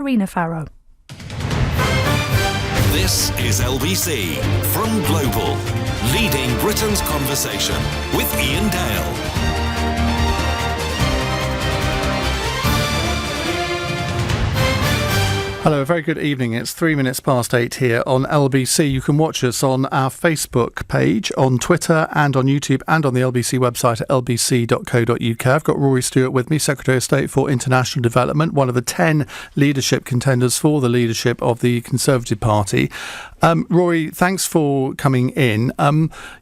Karina Farrow. This is LBC from Global, leading Britain's conversation with Iain Dale. Hello, a very good evening. It's 8:03 here on LBC. You can watch us on our Facebook page, on Twitter and on YouTube and on the LBC website at lbc.co.uk. I've got Rory Stewart with me, Secretary of State for International Development, one of the 10 leadership contenders for the leadership of the Conservative Party. Rory, thanks for coming in.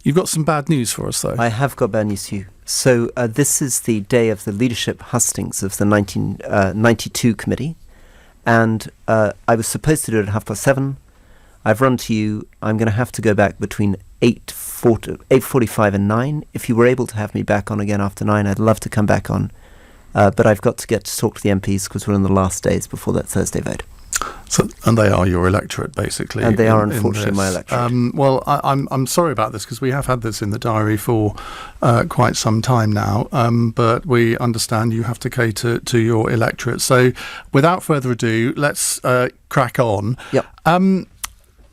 You've got some bad news for us, though. I have got bad news to you. So this is the day of the leadership hustings of the 1992 committee. And I was supposed to do it at 7:30. I've run to you. I'm going to have to go back between 8:45 and 9. If you were able to have me back on again after 9, I'd love to come back on. But I've got to get to talk to the MPs because we're in the last days before that Thursday vote. So, and they are your electorate, basically. And they are, unfortunately, my electorate. Well, I'm sorry about this because we have had this in the diary for quite some time now, but we understand you have to cater to your electorate. So, without further ado, let's crack on. Yep.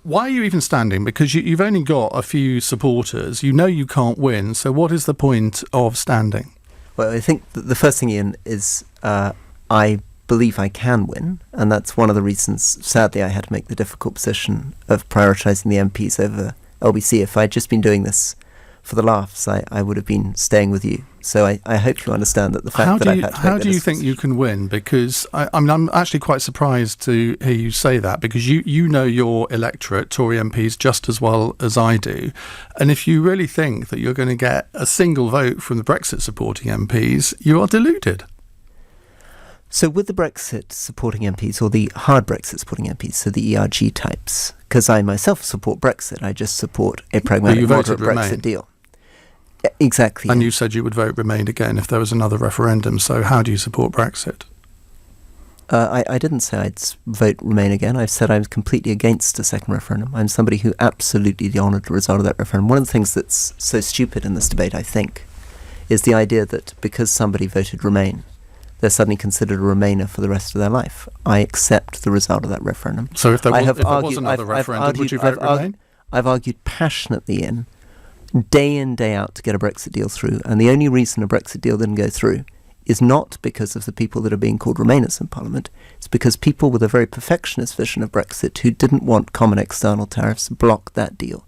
Why are you even standing? Because you've only got a few supporters. You know you can't win. So, what is the point of standing? Well, I think the first thing, Ian, is I believe I can win, and that's one of the reasons, sadly, I had to make the difficult position of prioritising the MPs over LBC. If I'd just been doing this for the laughs, I would have been staying with you. So I hope you understand that the fact that I've had to How do you think you can win? Because I'm actually quite surprised to hear you say that, because you know your electorate, Tory MPs, just as well as I do. And if you really think that you're going to get a single vote from the Brexit supporting MPs, you are deluded. So with the Brexit supporting MPs, or the hard Brexit supporting MPs, so the ERG types, because I myself support Brexit, I just support a pragmatic, moderate Brexit deal. Exactly. And you said you would vote Remain again if there was another referendum, so how do you support Brexit? I didn't say I'd vote Remain again. I've said I'm completely against a second referendum. I'm somebody who absolutely honoured the result of that referendum. One of the things that's so stupid in this debate, I think, is the idea that because somebody voted Remain, they're suddenly considered a Remainer for the rest of their life. I accept the result of that referendum. So if there was another referendum, would you vote Remain? I've argued passionately in day out to get a Brexit deal through, and the only reason a Brexit deal didn't go through is not because of the people that are being called Remainers in Parliament. It's because people with a very perfectionist vision of Brexit who didn't want common external tariffs blocked that deal.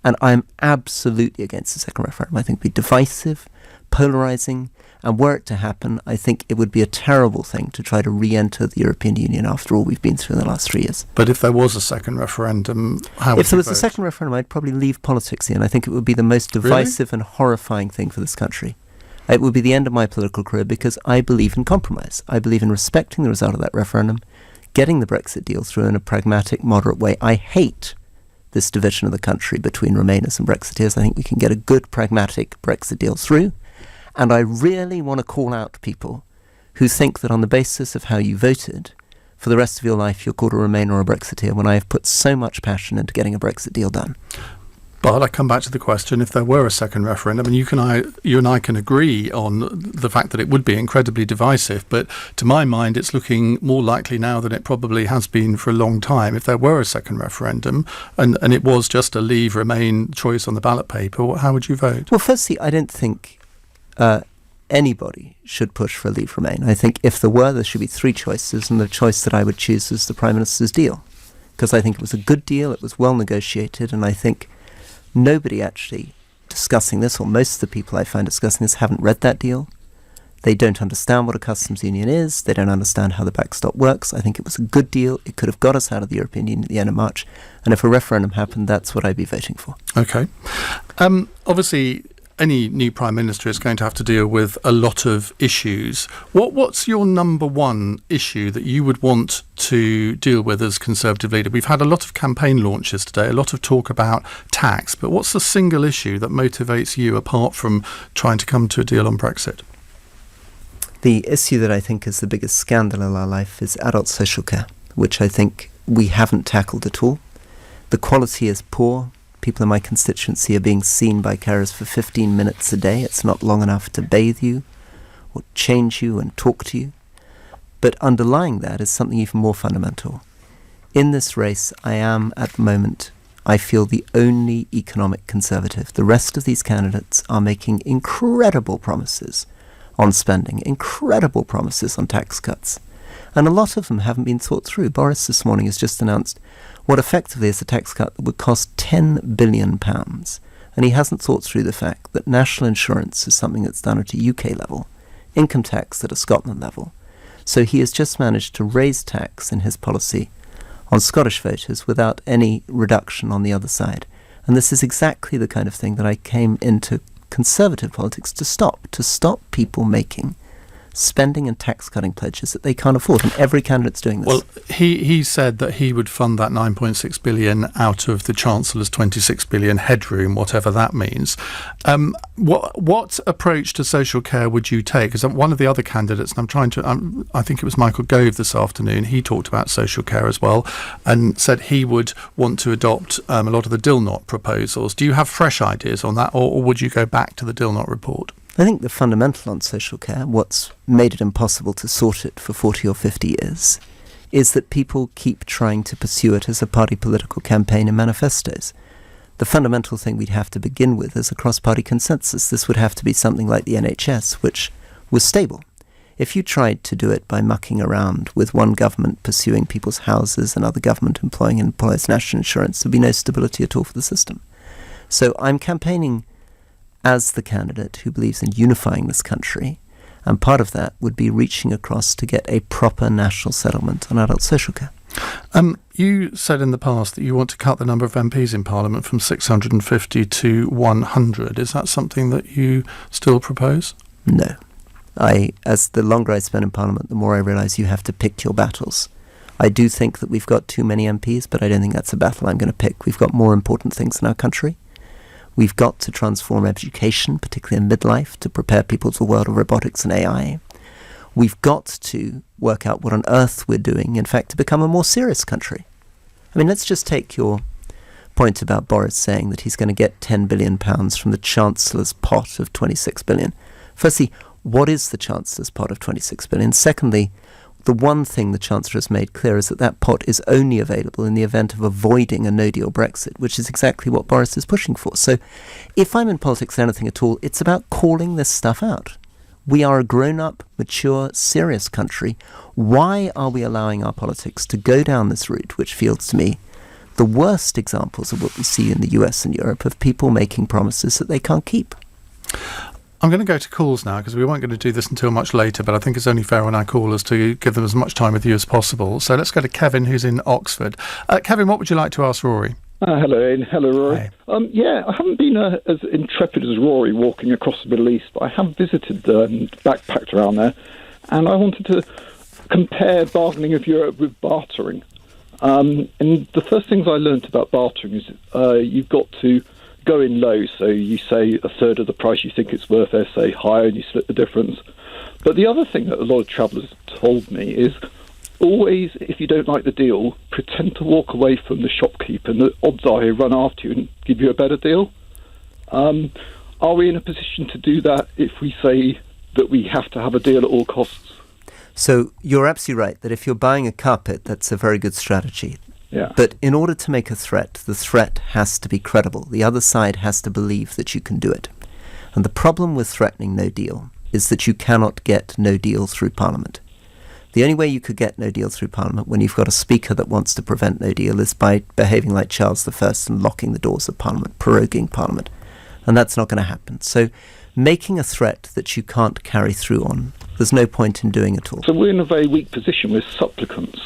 And I'm absolutely against the second referendum. I think it would be divisive, polarising, and were it to happen, I think it would be a terrible thing to try to re-enter the European Union after all we've been through in the last 3 years. But if there was a second referendum, how would you vote? If there was a second referendum, I'd probably leave politics, and I think it would be the most divisive and horrifying thing for this country. It would be the end of my political career because I believe in compromise. I believe in respecting the result of that referendum, getting the Brexit deal through in a pragmatic, moderate way. I hate this division of the country between Remainers and Brexiteers. I think we can get a good, pragmatic Brexit deal through. And I really want to call out people who think that on the basis of how you voted, for the rest of your life you're called a Remainer or a Brexiteer, when I have put so much passion into getting a Brexit deal done. But I come back to the question, if there were a second referendum, and you and I can agree on the fact that it would be incredibly divisive, but to my mind it's looking more likely now than it probably has been for a long time. If there were a second referendum and it was just a Leave Remain choice on the ballot paper, how would you vote? Well, firstly, I don't think anybody should push for a Leave Remain. I think if there should be 3 choices, and the choice that I would choose is the Prime Minister's deal, because I think it was a good deal, it was well negotiated, and I think nobody actually discussing this, or most of the people I find discussing this, haven't read that deal. They don't understand what a customs union is. They don't understand how the backstop works. I think it was a good deal. It could have got us out of the European Union at the end of March, and if a referendum happened, that's what I'd be voting for. Okay. Obviously, any new Prime Minister is going to have to deal with a lot of issues. What's your number one issue that you would want to deal with as Conservative leader? We've had a lot of campaign launches today, a lot of talk about tax, but what's the single issue that motivates you apart from trying to come to a deal on Brexit? The issue that I think is the biggest scandal in our life is adult social care, which I think we haven't tackled at all. The quality is poor. People in my constituency are being seen by carers for 15 minutes a day. It's not long enough to bathe you or change you and talk to you. But underlying that is something even more fundamental. In this race, I am, at the moment, I feel the only economic conservative. The rest of these candidates are making incredible promises on spending, incredible promises on tax cuts. And a lot of them haven't been thought through. Boris this morning has just announced what effectively is a tax cut that would cost £10 billion. And he hasn't thought through the fact that national insurance is something that's done at a UK level, income tax at a Scotland level. So he has just managed to raise tax in his policy on Scottish voters without any reduction on the other side. And this is exactly the kind of thing that I came into conservative politics to stop people making spending and tax-cutting pledges that they can't afford, and every candidate's doing this. Well, he said that he would fund that 9.6 billion out of the Chancellor's 26 billion headroom, whatever that means. What approach to social care would you take? Because one of the other candidates, and I think it was Michael Gove this afternoon, he talked about social care as well, and said he would want to adopt a lot of the Dilnot proposals. Do you have fresh ideas on that, or would you go back to the Dilnot report? I think the fundamental on social care, what's made it impossible to sort it for 40 or 50 years, is that people keep trying to pursue it as a party political campaign in manifestos. The fundamental thing we'd have to begin with is a cross-party consensus. This would have to be something like the NHS, which was stable. If you tried to do it by mucking around with one government pursuing people's houses and other government employing employers' national insurance, there'd be no stability at all for the system. So I'm campaigning as the candidate who believes in unifying this country, and part of that would be reaching across to get a proper national settlement on adult social care. You said in the past that you want to cut the number of MPs in Parliament from 650 to 100. Is that something that you still propose? No. As the longer I spend in Parliament, the more I realise you have to pick your battles. I do think that we've got too many MPs, but I don't think that's a battle I'm going to pick. We've got more important things in our country. We've got to transform education, particularly in midlife, to prepare people to the world of robotics and AI. We've got to work out what on earth we're doing, in fact, to become a more serious country. I mean, let's just take your point about Boris saying that he's going to get £10 billion from the Chancellor's pot of 26 billion. Firstly, what is the Chancellor's pot of 26 billion? Secondly, the one thing the Chancellor has made clear is that pot is only available in the event of avoiding a no-deal Brexit, which is exactly what Boris is pushing for. So if I'm in politics anything at all, it's about calling this stuff out. We are a grown-up, mature, serious country. Why are we allowing our politics to go down this route, which feels to me the worst examples of what we see in the US and Europe of people making promises that they can't keep? I'm going to go to calls now because we weren't going to do this until much later, but I think it's only fair on our callers to give them as much time with you as possible. So let's go to Kevin, who's in Oxford. Kevin, what would you like to ask Rory? Hello, Iain. Hello, Rory. Hi. I haven't been as intrepid as Rory walking across the Middle East, but I have visited and backpacked around there, and I wanted to compare bargaining of Europe with bartering. And the first things I learnt about bartering is you've got to go in low, so you say a third of the price you think it's worth, they say higher, and you split the difference. But the other thing that a lot of travellers told me is always, if you don't like the deal, pretend to walk away from the shopkeeper, and the odds are he'll run after you and give you a better deal. Are we in a position to do that if we say that we have to have a deal at all costs? So you're absolutely right that if you're buying a carpet, that's a very good strategy. Yeah. But in order to make a threat, the threat has to be credible. The other side has to believe that you can do it. And the problem with threatening no deal is that you cannot get no deal through Parliament. The only way you could get no deal through Parliament when you've got a speaker that wants to prevent no deal is by behaving like Charles I and locking the doors of Parliament, proroguing Parliament. And that's not going to happen. So making a threat that you can't carry through on, there's no point in doing at all. So we're in a very weak position with supplicants.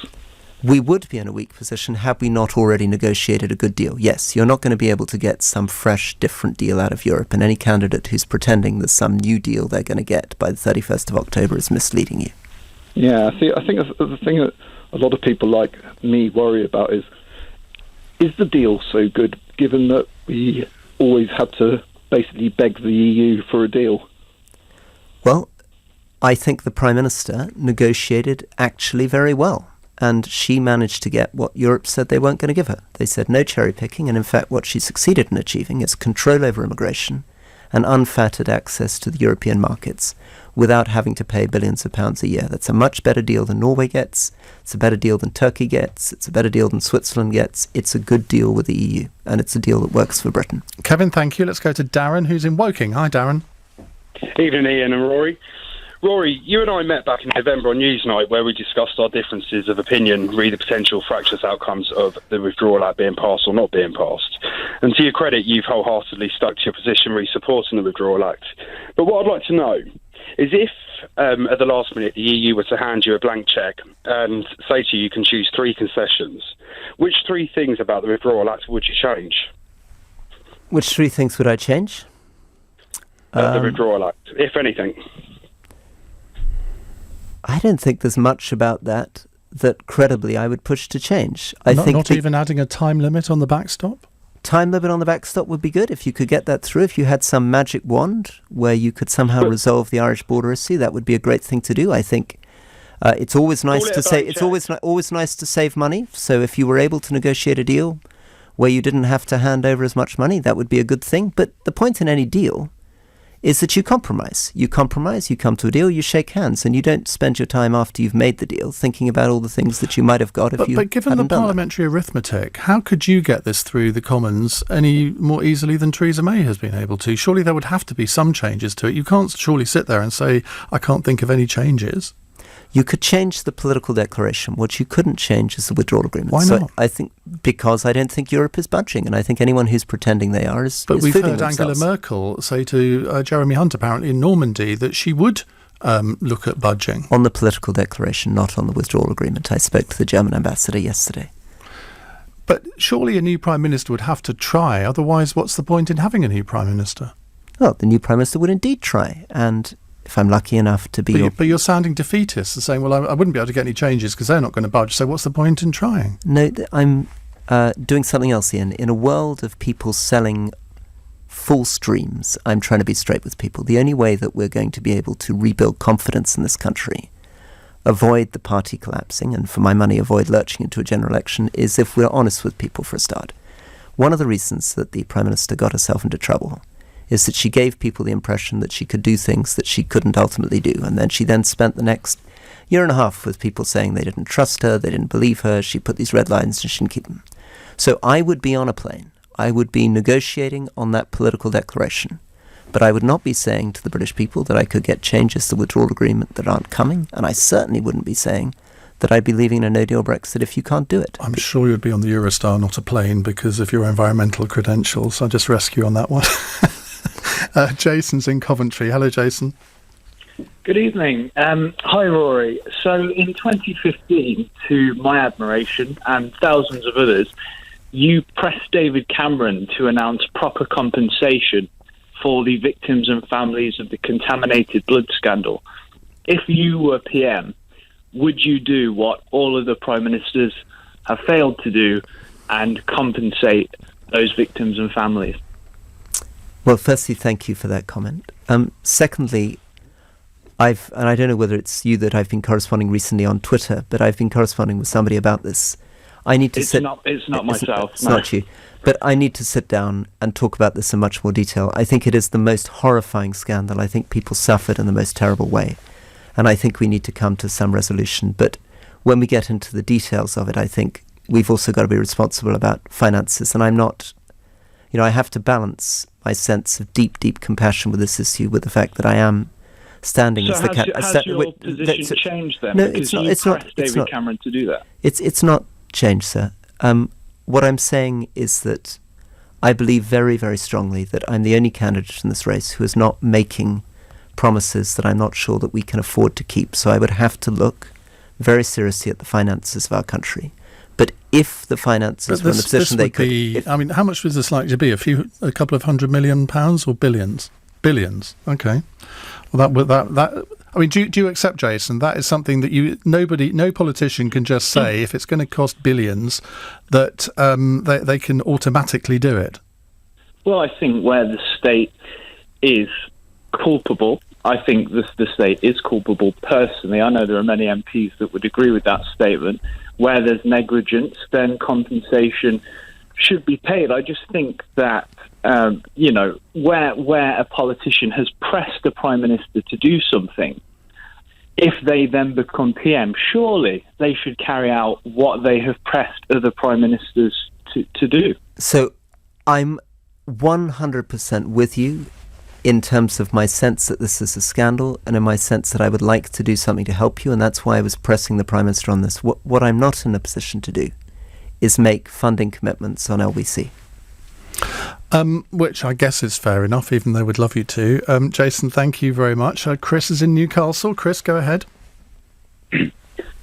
We would be in a weak position had we not already negotiated a good deal. Yes, you're not going to be able to get some fresh, different deal out of Europe, and any candidate who's pretending there's some new deal they're going to get by the 31st of October is misleading you. Yeah, I think the thing that a lot of people like me worry about is the deal so good, given that we always had to basically beg the EU for a deal? Well, I think the Prime Minister negotiated actually very well. And she managed to get what Europe said they weren't going to give her. They said no cherry picking, and in fact what she succeeded in achieving is control over immigration and unfettered access to the European markets without having to pay billions of pounds a year. That's a much better deal than Norway gets. It's a better deal than Turkey gets. It's a better deal than Switzerland gets. It's a good deal with the EU, and it's a deal that works for Britain. Kevin, thank you. Let's go to Darren, who's in Woking. Hi, Darren. Evening, Ian and Rory. Rory, you and I met back in November on Newsnight where we discussed our differences of opinion, re the potential fractious outcomes of the Withdrawal Act being passed or not being passed. And to your credit, you've wholeheartedly stuck to your position re supporting the Withdrawal Act. But what I'd like to know is if at the last minute the EU were to hand you a blank cheque and say to you can choose 3 concessions, which 3 things about the Withdrawal Act would you change? Which 3 things would I change? The Withdrawal Act, if anything. I don't think there's much about that credibly I would push to change. Not even adding a time limit on the backstop? Time limit on the backstop would be good if you could get that through. If you had some magic wand where you could somehow resolve the Irish border issue, that would be a great thing to do. I think it's always nice to say it's always nice to save money. So if you were able to negotiate a deal where you didn't have to hand over as much money, that would be a good thing. But the point in any deal is that you compromise. You compromise, you come to a deal, you shake hands, and you don't spend your time after you've made the deal thinking about all the things that you might have got if you hadn't done that. But given the parliamentary arithmetic, how could you get this through the Commons any more easily than Theresa May has been able to? Surely there would have to be some changes to it. You can't surely sit there and say, I can't think of any changes. You could change the political declaration. What you couldn't change is the withdrawal agreement. Why not? So I think because I don't think Europe is budging, and I think anyone who's pretending they are is But we've fooling heard themselves. Angela Merkel say to Jeremy Hunt, apparently in Normandy, that she would look at budging. On the political declaration, not on the withdrawal agreement. I spoke to the German ambassador yesterday. But surely a new Prime Minister would have to try, otherwise what's the point in having a new Prime Minister? Well, the new Prime Minister would indeed try, and if I'm lucky enough to be... But you're sounding defeatist and saying, well, I wouldn't be able to get any changes because they're not going to budge, so what's the point in trying? No, I'm doing something else, Ian. In a world of people selling false dreams, I'm trying to be straight with people. The only way that we're going to be able to rebuild confidence in this country, avoid the party collapsing, and for my money, avoid lurching into a general election, is if we're honest with people for a start. One of the reasons that the Prime Minister got herself into trouble is that she gave people the impression that she could do things that she couldn't ultimately do. And then she spent the next year and a half with people saying they didn't trust her, they didn't believe her, she put these red lines and she didn't keep them. So I would be on a plane. I would be negotiating on that political declaration. But I would not be saying to the British people that I could get changes to the withdrawal agreement that aren't coming. And I certainly wouldn't be saying that I'd be leaving a no-deal Brexit if you can't do it. I'm sure you'd be on the Eurostar, not a plane, because of your environmental credentials. I'll just rescue on that one. Jason's in Coventry. Hello, Jason. Good evening. Hi, Rory. So in 2015, to my admiration and thousands of others, you pressed David Cameron to announce proper compensation for the victims and families of the contaminated blood scandal. If you were PM, would you do what all other prime ministers have failed to do and compensate those victims and families? Well, firstly, thank you for that comment. Secondly, and I don't know whether it's you that I've been corresponding recently on Twitter, but I've been corresponding with somebody about this. It's not myself. It's not you. But I need to sit down and talk about this in much more detail. I think it is the most horrifying scandal. I think people suffered in the most terrible way. And I think we need to come to some resolution. But when we get into the details of it, I think we've also got to be responsible about finances. And I'm not... I have to balance my sense of deep, deep compassion with this issue with the fact that I am standing as the... Has your position changed then? No, because it's not. David Cameron to do that. It's not changed, sir. What I'm saying is that I believe very, very strongly that I'm the only candidate in this race who is not making promises that I'm not sure that we can afford to keep. So I would have to look very seriously at the finances of our country. But if the finances were in the position they could... how much was this likely to be? A couple of £100 million or billions? Billions. Okay. Well, do you accept, Jason? That is something that no politician can just say if it's going to cost billions that they can automatically do it. Well, I think where the state is culpable, I think the state is culpable personally. I know there are many MPs that would agree with that statement. Where there's negligence, then compensation should be paid. I just think that where a politician has pressed the Prime Minister to do something, if they then become PM, surely they should carry out what they have pressed other Prime Ministers to do. So I'm 100% with you in terms of my sense that this is a scandal, and in my sense that I would like to do something to help you, and that's why I was pressing the Prime Minister on this. What I'm not in a position to do is make funding commitments on LBC. Which I guess is fair enough, even though we'd love you to. Jason, thank you very much. Chris is in Newcastle. Chris, go ahead.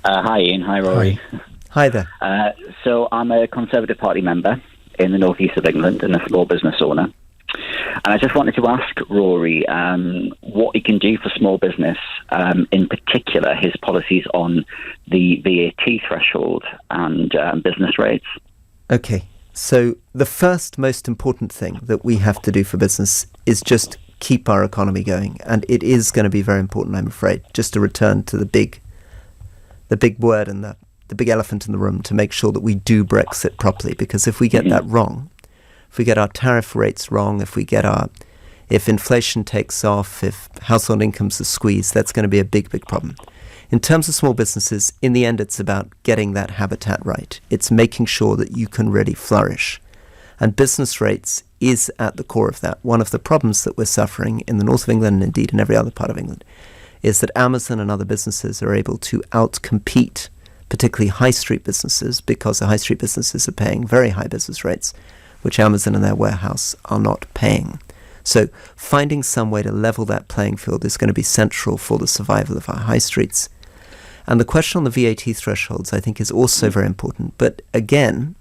Hi, Ian. Hi, Rory. Hi there. So I'm a Conservative Party member in the northeast of England and a small business owner. And I just wanted to ask Rory what he can do for small business, in particular his policies on the VAT threshold and business rates. Okay. So the first most important thing that we have to do for business is just keep our economy going. And it is going to be very important, I'm afraid, just to return to the big word and the big elephant in the room, to make sure that we do Brexit properly. Because if we get that wrong, if we get our tariff rates wrong, if inflation takes off, if household incomes are squeezed, that's going to be a big, big problem. In terms of small businesses, in the end, it's about getting that habitat right. It's making sure that you can really flourish. And business rates is at the core of that. One of the problems that we're suffering in the north of England, and indeed in every other part of England, is that Amazon and other businesses are able to outcompete particularly high street businesses, because the high street businesses are paying very high business rates, which Amazon and their warehouse are not paying. So finding some way to level that playing field is going to be central for the survival of our high streets. And the question on the VAT thresholds, I think, is also very important. But again,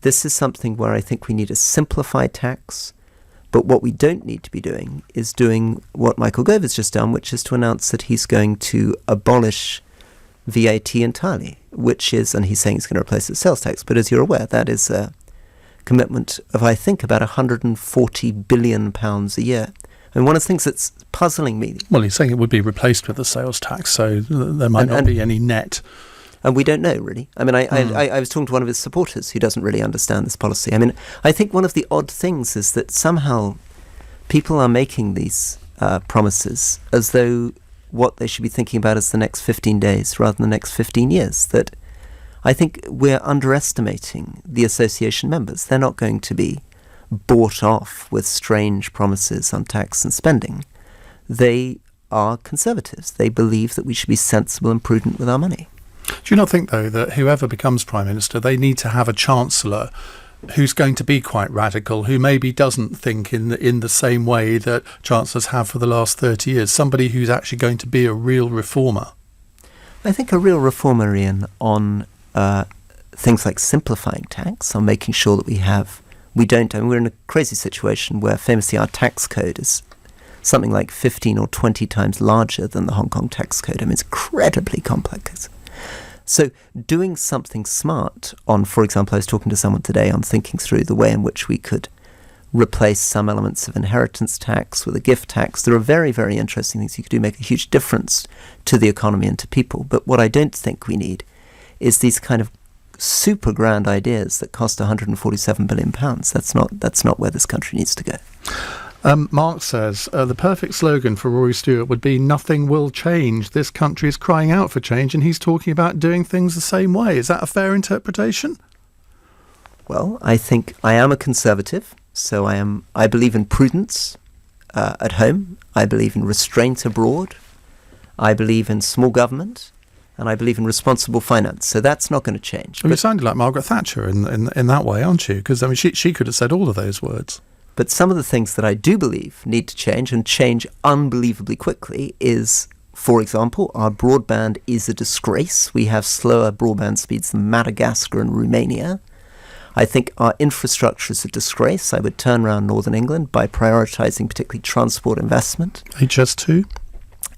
this is something where I think we need a simplified tax. But what we don't need to be doing is doing what Michael Gove has just done, which is to announce that he's going to abolish VAT entirely, which is, and he's saying he's going to replace it with sales tax. But as you're aware, that is a commitment of, I think, about £140 billion a year. And one of the things that's puzzling me... Well, he's saying it would be replaced with a sales tax, so there might not be any net. And we don't know, really. I mean, I was talking to one of his supporters who doesn't really understand this policy. I mean, I think one of the odd things is that somehow people are making these promises as though what they should be thinking about is the next 15 days rather than the next 15 years. That I think we're underestimating the association members. They're not going to be bought off with strange promises on tax and spending. They are conservatives. They believe that we should be sensible and prudent with our money. Do you not think, though, that whoever becomes Prime Minister, they need to have a Chancellor who's going to be quite radical, who maybe doesn't think in the same way that Chancellors have for the last 30 years, somebody who's actually going to be a real reformer? I think a real reformer, Ian, on things like simplifying tax, on making sure that we're in a crazy situation where famously our tax code is something like 15 or 20 times larger than the Hong Kong tax code. I mean, it's incredibly complex. So doing something smart on, for example, I was talking to someone today on thinking through the way in which we could replace some elements of inheritance tax with a gift tax. There are very, very interesting things you could do, make a huge difference to the economy and to people. But what I don't think we need is these kind of super grand ideas that cost £147 billion. That's not where this country needs to go. Mark says, the perfect slogan for Rory Stewart would be "Nothing will change. This country is crying out for change," and he's talking about doing things the same way. Is that a fair interpretation? Well, I think I am a conservative, so I believe in prudence at home. I believe in restraint abroad. I believe in small government. And I believe in responsible finance. So that's not going to change. Well, you sounded like Margaret Thatcher in that way, aren't you? Because, I mean, she could have said all of those words. But some of the things that I do believe need to change, and change unbelievably quickly, is, for example, our broadband is a disgrace. We have slower broadband speeds than Madagascar and Romania. I think our infrastructure is a disgrace. I would turn around Northern England by prioritising particularly transport investment. HS2?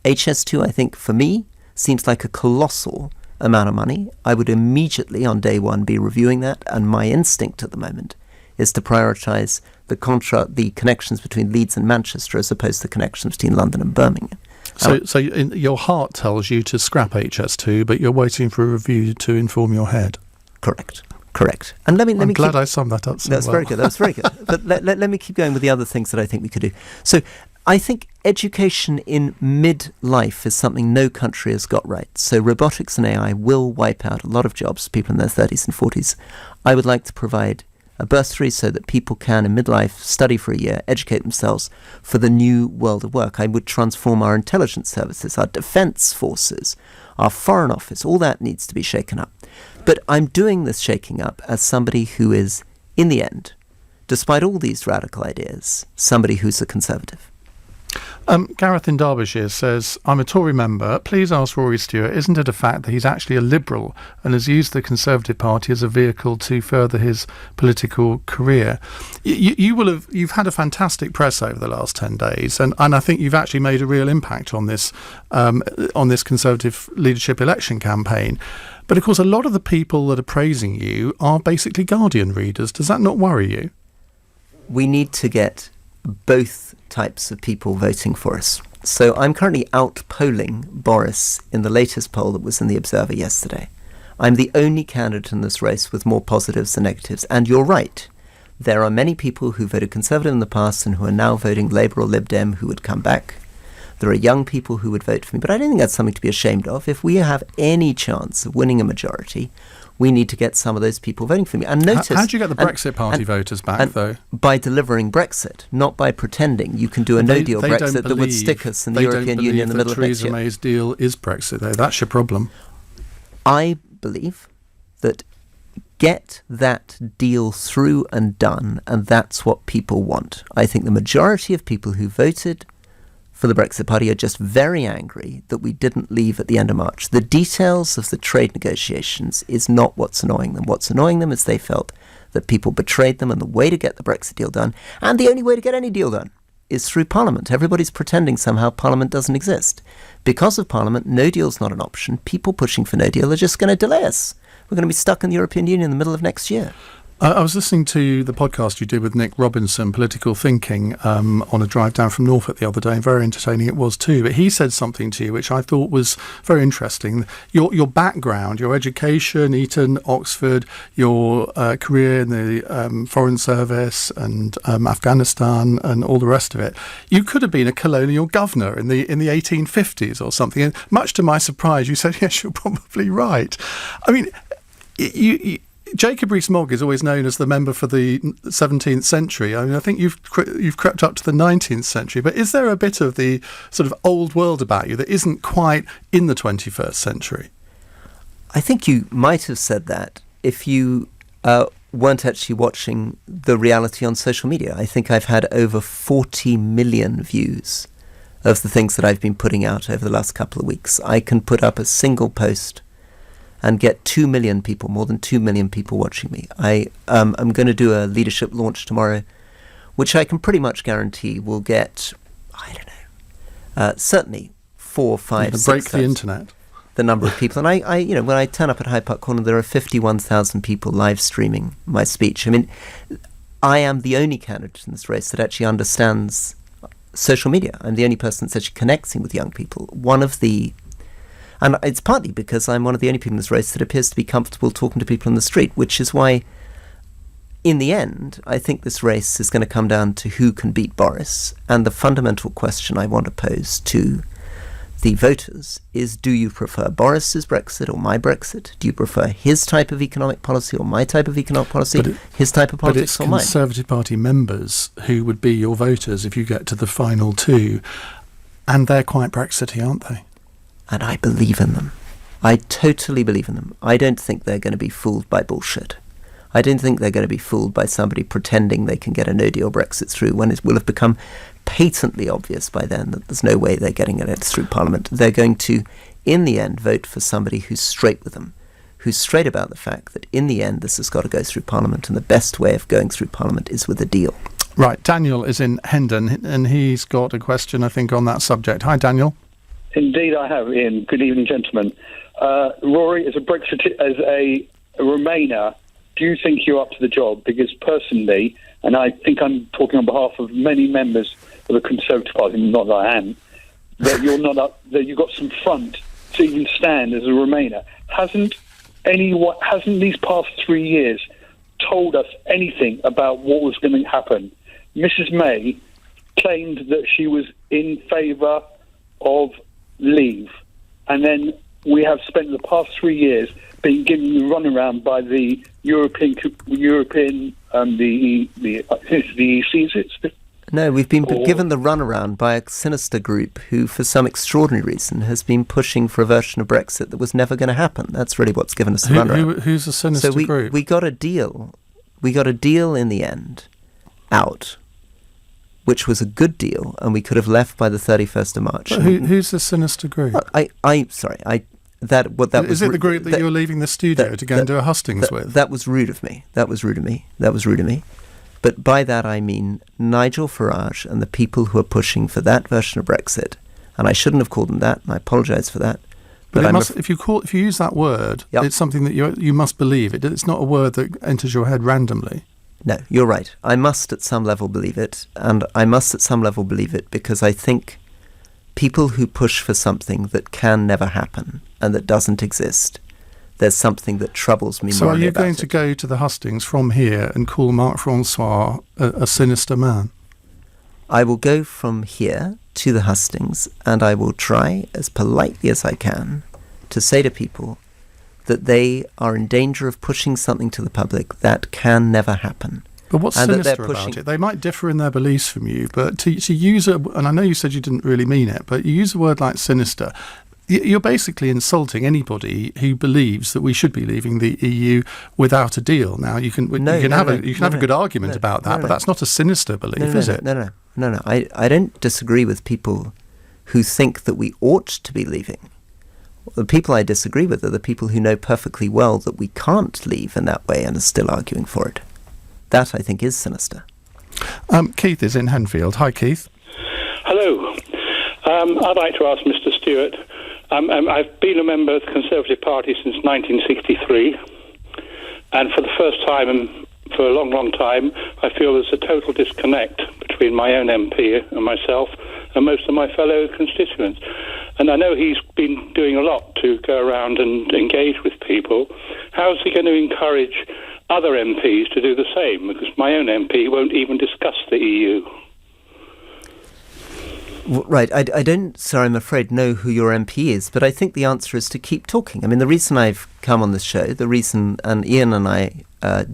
HS2, I think, for me, seems like a colossal amount of money. I would immediately, on day one, be reviewing that, and my instinct at the moment is to prioritise the connections between Leeds and Manchester as opposed to the connections between London and Birmingham. So your heart tells you to scrap HS2, but you're waiting for a review to inform your head. Correct. Correct. And I'm glad I summed that up so That's well. very good. That's very good. But let me keep going with the other things that I think we could do. So I think education in midlife is something no country has got right. So robotics and AI will wipe out a lot of jobs, people in their 30s and 40s. I would like to provide a bursary so that people can, in midlife, study for a year, educate themselves for the new world of work. I would transform our intelligence services, our defence forces, our foreign office. All that needs to be shaken up. But I'm doing this shaking up as somebody who is, in the end, despite all these radical ideas, somebody who's a conservative. Gareth in Derbyshire says, I'm a Tory member. Please ask Rory Stewart, isn't it a fact that he's actually a Liberal and has used the Conservative Party as a vehicle to further his political career? You've had a fantastic press over the last 10 days, and I think you've actually made a real impact on this Conservative leadership election campaign. But of course, a lot of the people that are praising you are basically Guardian readers. Does that not worry you? We need to get both types of people voting for us. So I'm currently out-polling Boris in the latest poll that was in the Observer yesterday. I'm the only candidate in this race with more positives than negatives. And you're right. There are many people who voted Conservative in the past and who are now voting Labour or Lib Dem who would come back. There are young people who would vote for me. But I don't think that's something to be ashamed of. If we have any chance of winning a majority, we need to get some of those people voting for me. And notice, how do you get the Brexit Party voters back, though? By delivering Brexit, not by pretending you can do a no-deal Brexit that would stick us in the European Union in the middle of next year. Theresa May's deal is Brexit, though. That's your problem. I believe that get that deal through and done, and that's what people want. I think the majority of people who voted for the Brexit Party are just very angry that we didn't leave at the end of March. The details of the trade negotiations is not what's annoying them. What's annoying them is they felt that people betrayed them, and the way to get the Brexit deal done, and the only way to get any deal done, is through Parliament. Everybody's pretending somehow Parliament doesn't exist. Because of Parliament, no deal's not an option. People pushing for no deal are just going to delay us. We're going to be stuck in the European Union in the middle of next year. I was listening to the podcast you did with Nick Robinson, Political Thinking, on a drive down from Norfolk the other day, and very entertaining it was too. But he said something to you which I thought was very interesting. Your background, your education, Eton, Oxford, your career in the Foreign Service and Afghanistan and all the rest of it. You could have been a colonial governor in the 1850s or something. And much to my surprise, you said, yes, you're probably right. I mean, Jacob Rees-Mogg is always known as the member for the 17th century. I mean, I think you've crept up to the 19th century. But is there a bit of the sort of old world about you that isn't quite in the 21st century? I think you might have said that if you weren't actually watching the reality on social media. I think I've had over 40 million views of the things that I've been putting out over the last couple of weeks. I can put up a single post and get 2 million people, more than 2 million people watching me. I'm going to do a leadership launch tomorrow, which I can pretty much guarantee will get, I don't know, certainly 4, 5, 6 break the internet. The number of people. And I when I turn up at Hyde Park Corner, there are 51,000 people live streaming my speech. I mean, I am the only candidate in this race that actually understands social media. I'm the only person that's actually connecting with young people. And it's partly because I'm one of the only people in this race that appears to be comfortable talking to people on the street, which is why, in the end, I think this race is going to come down to who can beat Boris. And the fundamental question I want to pose to the voters is, do you prefer Boris's Brexit or my Brexit? Do you prefer his type of economic policy or my type of economic policy? His type of politics or mine? But it's Conservative Party members who would be your voters if you get to the final two. And they're quite Brexity, aren't they? And I believe in them. I totally believe in them. I don't think they're going to be fooled by bullshit. I don't think they're going to be fooled by somebody pretending they can get a no-deal Brexit through when it will have become patently obvious by then that there's no way they're getting it through Parliament. They're going to, in the end, vote for somebody who's straight with them, who's straight about the fact that in the end this has got to go through Parliament, and the best way of going through Parliament is with a deal. Right, Daniel is in Hendon, and he's got a question, I think, on that subject. Hi, Daniel. Indeed, I have, Ian. Good evening, gentlemen. Rory, as a Remainer, do you think you're up to the job? Because personally, and I think I'm talking on behalf of many members of the Conservative Party, not that I am, that you're not up, that you've got some front to even stand as a Remainer. Hasn't anyone, hasn't these past 3 years told us anything about what was going to happen? Mrs. May claimed that she was in favour of leave, and then we have spent the past 3 years being given the runaround by the European the EC, is it? No, we've been given the runaround by a sinister group who, for some extraordinary reason, has been pushing for a version of Brexit that was never going to happen. That's really what's given us the runaround. Who's the sinister group? We got a deal. We got a deal in the end, out, which was a good deal, and we could have left by the 31st of March. But who's the sinister group? That is it the group that you're leaving the studio to go and do a hustings with? That was rude of me. That was rude of me. But by that I mean Nigel Farage and the people who are pushing for that version of Brexit. And I shouldn't have called them that, and I apologise for that. But if you use that word, it's something that you must believe. It's not a word that enters your head randomly. No, you're right. I must at some level believe it, and I must at some level believe it because I think people who push for something that can never happen and that doesn't exist, there's something that troubles me. So are you going to go to the hustings from here and call Mark Francois a sinister man? I will go from here to the hustings and I will try as politely as I can to say to people that they are in danger of pushing something to the public that can never happen. But what's sinister about it? They might differ in their beliefs from you, but to use and I know you said you didn't really mean it, but you use a word like sinister, you're basically insulting anybody who believes that we should be leaving the EU without a deal. Now, you can have a good argument about that, but that's not a sinister belief, is it? No. I don't disagree with people who think that we ought to be leaving. The people I disagree with are the people who know perfectly well that we can't leave in that way and are still arguing for it. That, I think, is sinister. Keith is in Henfield. Hi, Keith. Hello. I'd like to ask Mr. Stewart. I've been a member of the Conservative Party since 1963, and for the first time and for a long, long time, I feel there's a total disconnect between my own MP and myself and most of my fellow constituents. And I know he's been doing a lot to go around and engage with people. How is he going to encourage other MPs to do the same? Because my own MP won't even discuss the EU. Right. I don't, sir, I'm afraid, know who your MP is, but I think the answer is to keep talking. I mean, the reason I've come on this show, and Iain and I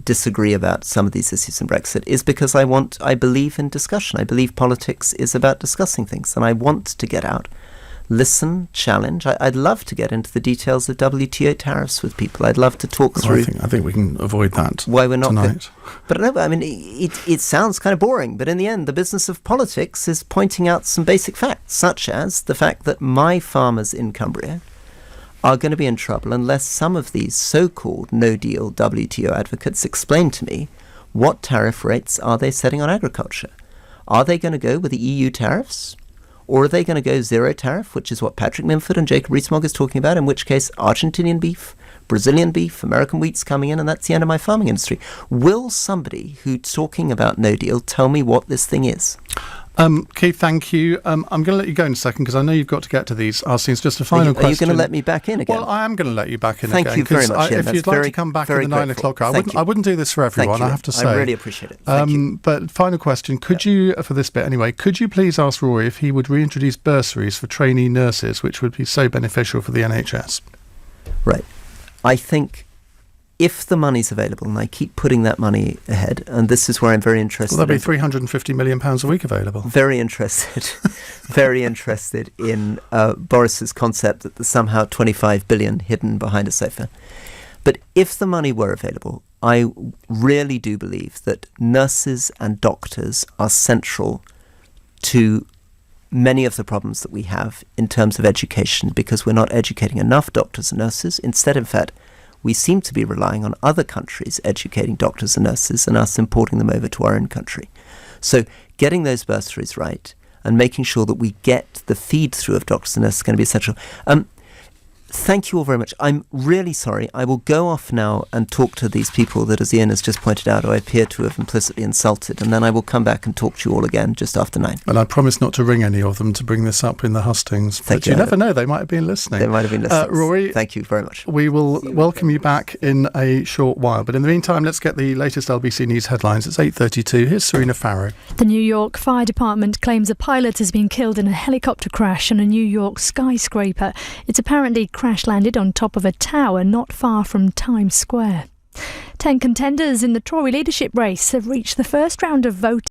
disagree about some of these issues in Brexit, is because I believe in discussion. I believe politics is about discussing things, and I want to get out, listen, challenge. I'd love to get into the details of WTO tariffs with people. I'd love to talk through. I think we can avoid that why we're not tonight. But no, I mean, it sounds kind of boring, but in the end, the business of politics is pointing out some basic facts, such as the fact that my farmers in Cumbria are going to be in trouble unless some of these so-called no-deal WTO advocates explain to me what tariff rates are they setting on agriculture. Are they going to go with the EU tariffs? Or are they going to go zero tariff, which is what Patrick Minford and Jacob Rees-Mogg is talking about, in which case Argentinian beef, Brazilian beef, American wheat's coming in, and that's the end of my farming industry. Will somebody who's talking about no deal tell me what this thing is? Keith, thank you. I'm going to let you go in a second because I know you've got to get to these askings. Just a final question. Are you going to let me back in again? Well, I am going to let you back in again. Thank you very much. If you'd like to come back at the 9 o'clock hour, I wouldn't do this for everyone, I have to say. I really appreciate it. Thank you. But final question, could you, for this bit anyway, could you please ask Rory if he would reintroduce bursaries for trainee nurses, which would be so beneficial for the NHS? Right. I think if the money's available, and I keep putting that money ahead, and this is where I'm very interested. Well, there'll be £350 million a week available. Very interested in Boris's concept that there's somehow 25 billion hidden behind a sofa. But if the money were available, I really do believe that nurses and doctors are central to many of the problems that we have in terms of education, because we're not educating enough doctors and nurses. Instead, in fact, we seem to be relying on other countries educating doctors and nurses and us importing them over to our own country. So getting those bursaries right and making sure that we get the feed through of doctors and nurses is going to be essential. Thank you all very much. I'm really sorry. I will go off now and talk to these people that, as Iain has just pointed out, I appear to have implicitly insulted, and then I will come back and talk to you all again just after 9. And I promise not to ring any of them to bring this up in the hustings. Thank But you. you never know, they might have been listening. They might have been listening. Rory, thank you very much. We will welcome you back in a short while. But in the meantime, let's get the latest LBC News headlines. It's 8:32. Here's Serena Farrow. The New York Fire Department claims a pilot has been killed in a helicopter crash on a New York skyscraper. It's apparently crash-landed on top of a tower not far from Times Square. 10 contenders in the Tory leadership race have reached the first round of voting.